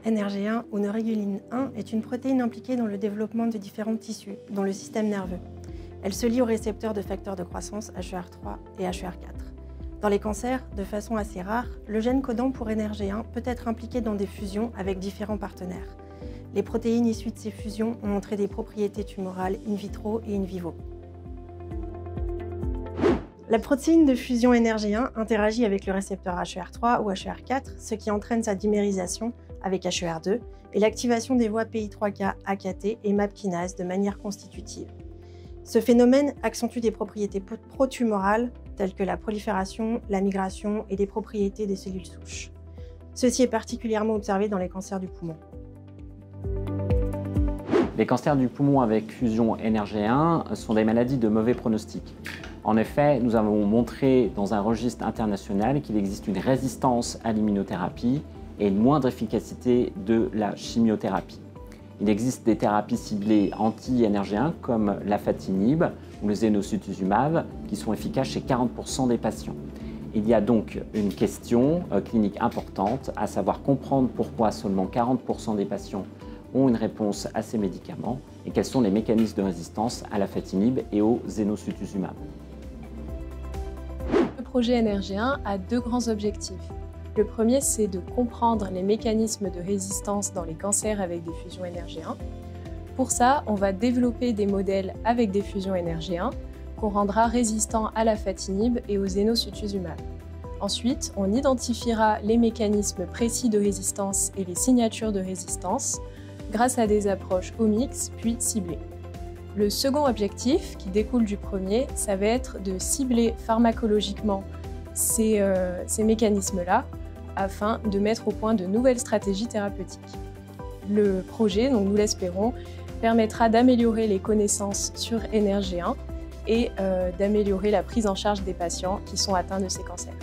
NRG1 ou neuréguline 1 est une protéine impliquée dans le développement de différents tissus, dont le système nerveux. Elle se lie aux récepteurs de facteurs de croissance HER3 et HER4. Dans les cancers, de façon assez rare, le gène codant pour NRG1 peut être impliqué dans des fusions avec différents partenaires. Les protéines issues de ces fusions ont montré des propriétés tumorales in vitro et in vivo. La protéine de fusion NRG1 interagit avec le récepteur HER3 ou HER4, ce qui entraîne sa dimérisation avec HER2 et l'activation des voies PI3K, AKT et MAP kinase de manière constitutive. Ce phénomène accentue des propriétés pro-tumorales telles que la prolifération, la migration et des propriétés des cellules souches. Ceci est particulièrement observé dans les cancers du poumon. Les cancers du poumon avec fusion NRG1 sont des maladies de mauvais pronostic. En effet, nous avons montré dans un registre international qu'il existe une résistance à l'immunothérapie et une moindre efficacité de la chimiothérapie. Il existe des thérapies ciblées anti-NRG1 comme l'afatinib ou le zenocutuzumab qui sont efficaces chez 40% des patients. Il y a donc une question clinique importante, à savoir comprendre pourquoi seulement 40% des patients ont une réponse à ces médicaments et quels sont les mécanismes de résistance à l'afatinib et au zenocutuzumab. Le projet NRG1 a deux grands objectifs. Le premier, c'est de comprendre les mécanismes de résistance dans les cancers avec des fusions NRG1. Pour ça, on va développer des modèles avec des fusions NRG1 qu'on rendra résistants à l'afatinib et au zenocutuzumab. Ensuite, on identifiera les mécanismes précis de résistance et les signatures de résistance grâce à des approches omics puis ciblées. Le second objectif, qui découle du premier, ça va être de cibler pharmacologiquement ces mécanismes-là afin de mettre au point de nouvelles stratégies thérapeutiques. Le projet, donc nous l'espérons, permettra d'améliorer les connaissances sur NRG1 et d'améliorer la prise en charge des patients qui sont atteints de ces cancers.